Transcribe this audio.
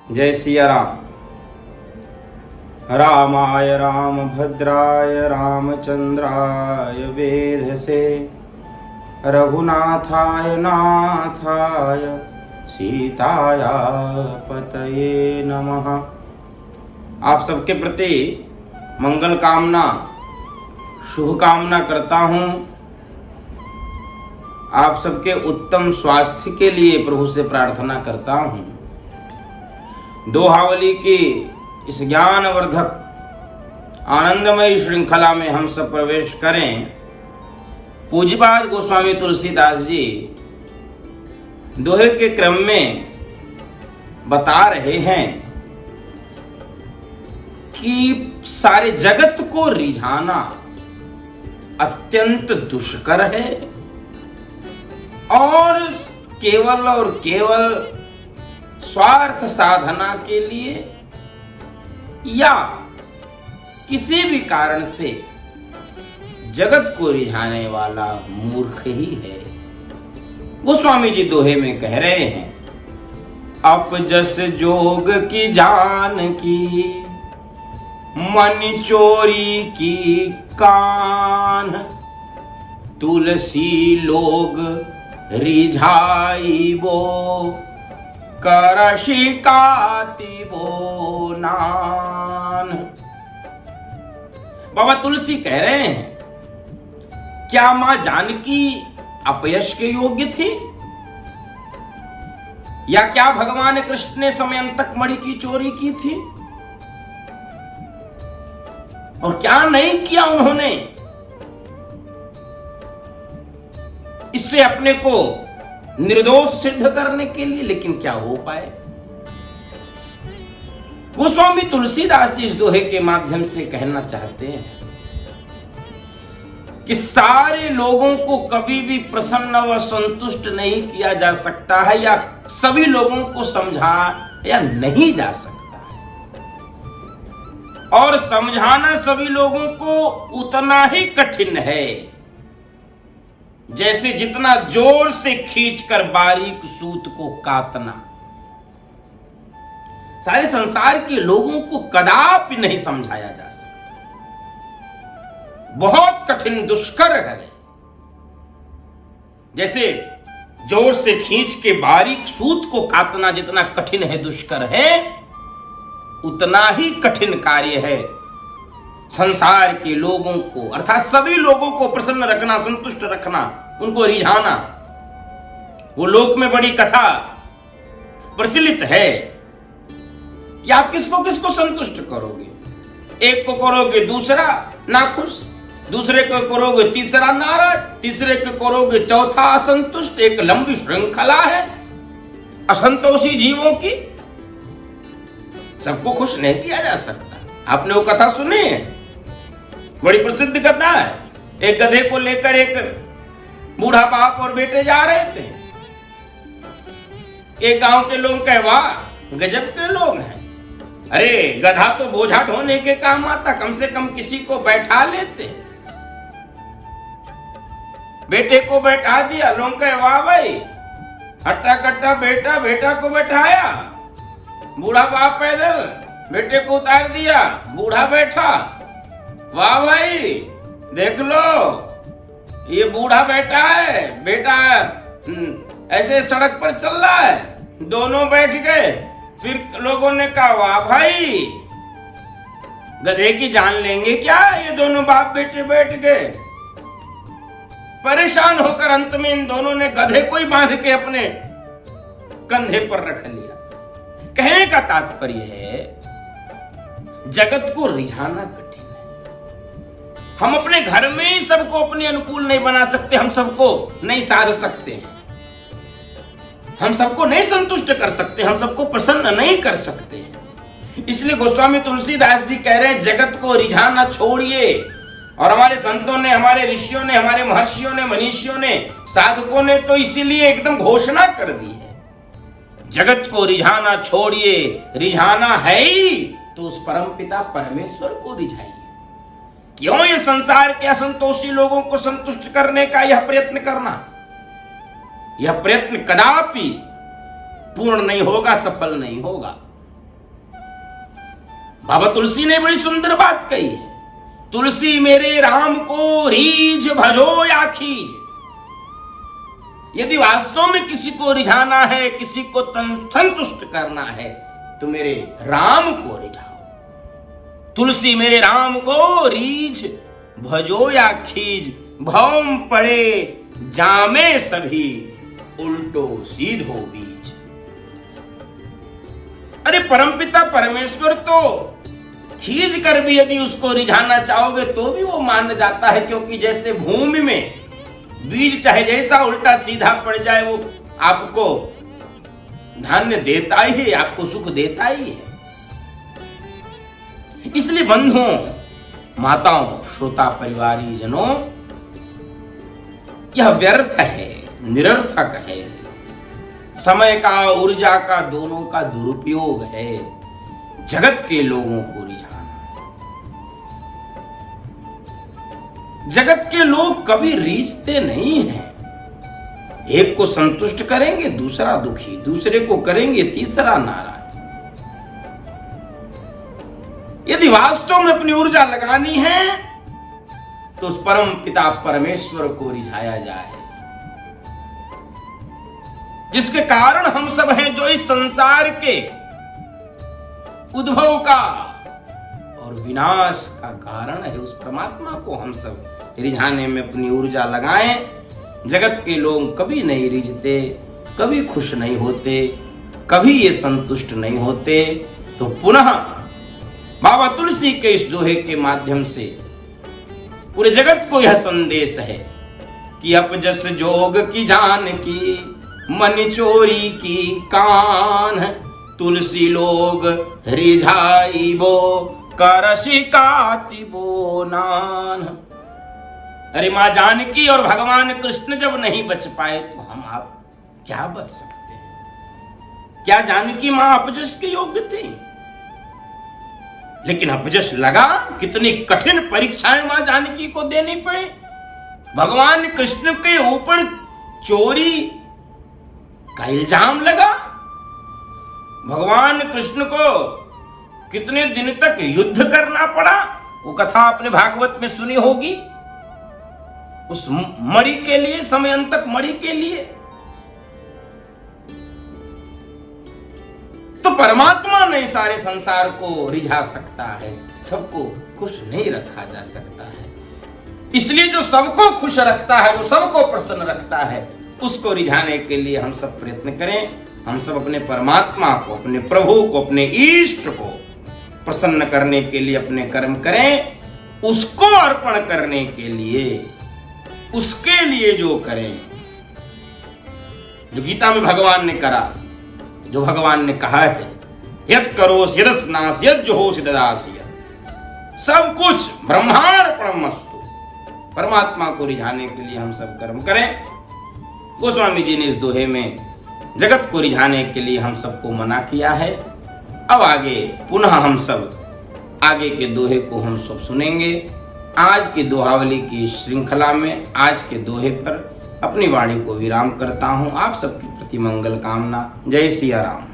जय सिया राम। रामाय रामभद्राय रामचंद्राय वेधसे, रघुनाथाय नाथाय सीताया पतये नमः। आप सबके प्रति मंगल कामना शुभ कामना करता हूं। आप सबके उत्तम स्वास्थ्य के लिए प्रभु से प्रार्थना करता हूं। दोहावली की इस ज्ञानवर्धक आनंदमयी श्रृंखला में हम सब प्रवेश करें। पूज्यपाद गोस्वामी तुलसीदास जी दोहे के क्रम में बता रहे हैं कि सारे जगत को रिझाना अत्यंत दुष्कर है और केवल स्वार्थ साधना के लिए या किसी भी कारण से जगत को रिझाने वाला मूर्ख ही है। गोस्वामी जी दोहे में कह रहे हैं, अप जस जोग की जान की, मन चोरी की कान, तुलसी लोग रिझाई बो, कर शिकाती बो नान। बाबा तुलसी कह रहे हैं, क्या मां जानकी अपयश के योग्य थी? या क्या भगवान कृष्ण ने समयंतक मणि की चोरी की थी? और क्या नहीं किया उन्होंने इससे अपने को निर्दोष सिद्ध करने के लिए? लेकिन क्या हो पाए? गोस्वामी तुलसीदास जी इस दोहे के माध्यम से कहना चाहते हैं कि सारे लोगों को कभी भी प्रसन्न व संतुष्ट नहीं किया जा सकता है, या सभी लोगों को समझाया नहीं जा सकता है, और समझाना सभी लोगों को उतना ही कठिन है जैसे जितना जोर से खींचकर बारीक सूत को काटना। सारे संसार के लोगों को कदापि नहीं समझाया जा सकता, बहुत कठिन दुष्कर है। जैसे जोर से खींच के बारीक सूत को काटना जितना कठिन है, दुष्कर है, उतना ही कठिन कार्य है संसार के लोगों को, अर्थात सभी लोगों को प्रसन्न रखना, संतुष्ट रखना, उनको रिझाना। वो लोक में बड़ी कथा प्रचलित है कि आप किसको किसको संतुष्ट करोगे। एक को करोगे दूसरा नाखुश, दूसरे को करोगे तीसरा नाराज, तीसरे को करोगे चौथा असंतुष्ट। एक लंबी श्रृंखला है असंतोषी जीवों की। सबको खुश नहीं किया जा सकता। आपने वो कथा सुनी है, बड़ी प्रसिद्ध कथा है। एक गधे को लेकर एक बूढ़ा बाप और बेटे जा रहे थे। एक गांव के लोग कहे, वाह गजब के लोग हैं, अरे गधा तो बोझा ढोने के काम आता, कम से कम किसी को बैठा लेते। बेटे को बैठा दिया। लोग कहे, वाह भाई हट्टा कट्टा बेटा, बेटा को बैठाया। बूढ़ा बाप पैदल, बेटे को उतार दिया, बूढ़ा बैठा। वाह भाई देख लो ये बूढ़ा बैठा है, बेटा ऐसे सड़क पर चल रहा है। दोनों बैठ गए। फिर लोगों ने कहा, वाह भाई गधे की जान लेंगे क्या? ये दोनों बाप बेटे बैठ गए। परेशान होकर अंत में इन दोनों ने गधे को ही बांध के अपने कंधे पर रख लिया। कहने का तात्पर्य है, जगत को रिझाना कठिन है। हम अपने घर में ही सबको अपने अनुकूल नहीं बना सकते, हम सबको नहीं साध सकते हैं, हम सबको नहीं संतुष्ट कर सकते, हम सबको प्रसन्न नहीं कर सकते हैं। इसलिए गोस्वामी तुलसीदास जी कह रहे हैं, जगत को रिझाना छोड़िए। और हमारे संतों ने, हमारे ऋषियों ने, हमारे महर्षियों ने, मनीषियों ने, साधकों ने तो इसीलिए एकदम घोषणा कर दी है, जगत को रिझाना छोड़िए। रिझाना है ही तो उस परमपिता परमेश्वर को रिझाइए। क्यों ये संसार के असंतोषी लोगों को संतुष्ट करने का यह प्रयत्न करना? यह प्रयत्न कदापि पूर्ण नहीं होगा, सफल नहीं होगा। बाबा तुलसी ने बड़ी सुंदर बात कही है, तुलसी मेरे राम को रीझ भजो या खीज। यदि वास्तव में किसी को रिझाना है, किसी को संतुष्ट करना है, तो मेरे राम को रिझाओ। तुलसी मेरे राम को रीझ भजो या खीज, भौम पड़े जामे सभी उल्टो सीधो बीज। अरे परमपिता परमेश्वर तो खींच कर भी यदि उसको रिझाना चाहोगे तो भी वो मान जाता है, क्योंकि जैसे भूमि में बीज चाहे जैसा उल्टा सीधा पड़ जाए वो आपको धान्य देता ही है, आपको सुख देता ही है। इसलिए बंधुओं, माताओं, श्रोता परिवारी जनों, यह व्यर्थ है, निरर्थक है, समय का ऊर्जा का दोनों का दुरुपयोग है जगत के लोगों को रिझाना। जगत के लोग कभी रीझते नहीं हैं। एक को संतुष्ट करेंगे दूसरा दुखी, दूसरे को करेंगे तीसरा नाराज। यदि वास्तव में अपनी ऊर्जा लगानी है तो उस परम पिता परमेश्वर को रिझाया जाए, जिसके कारण हम सब हैं, जो इस संसार के उद्भव का और विनाश का कारण है। उस परमात्मा को हम सब रिझाने में अपनी ऊर्जा लगाएं। जगत के लोग कभी नहीं रिझते, कभी खुश नहीं होते, कभी ये संतुष्ट नहीं होते। तो पुनः बाबा तुलसी के इस दोहे के माध्यम से पूरे जगत को यह संदेश है कि अपजस जोग की जान की, मन चोरी की कान, तुलसी लोग रिझाई बो करशिकाति बो नान। अरे मां जानकी और भगवान कृष्ण जब नहीं बच पाए तो हम आप क्या बच सकते हैं? क्या जानकी मां अपजस के योग्य थी? लेकिन अपजस लगा, कितनी कठिन परीक्षाएं मां जानकी को देनी पड़ी। भगवान कृष्ण के ऊपर चोरी का इल्जाम लगा। भगवान कृष्ण को कितने दिन तक युद्ध करना पड़ा, वो कथा आपने भागवत में सुनी होगी। उस मणि के लिए, समयंतक मणि के लिए। तो परमात्मा ने सारे संसार को रिझा सकता है, सबको खुश नहीं रखा जा सकता है। इसलिए जो सबको खुश रखता है, जो सबको प्रसन्न रखता है, उसको रिझाने के लिए हम सब प्रयत्न करें। हम सब अपने परमात्मा को, अपने प्रभु को, अपने इष्ट को प्रसन्न करने के लिए अपने कर्म करें। उसको अर्पण करने के लिए, उसके लिए जो करें, जो गीता में भगवान ने करा, जो भगवान ने कहा है, यद करोस यदस्नास यद जुहोसि ददासि, सब कुछ ब्रह्मार्पणमस्तु। परमात्मा को रिझाने के लिए हम सब कर्म करें। गोस्वामी जी ने इस दोहे में जगत को रिझाने के लिए हम सबको मना किया है। अब आगे पुनः हम सब आगे के दोहे को हम सब सुनेंगे। आज की दोहावली की श्रृंखला में आज के दोहे पर अपनी वाणी को विराम करता हूं। आप सबके प्रति मंगल कामना। जय सिया राम।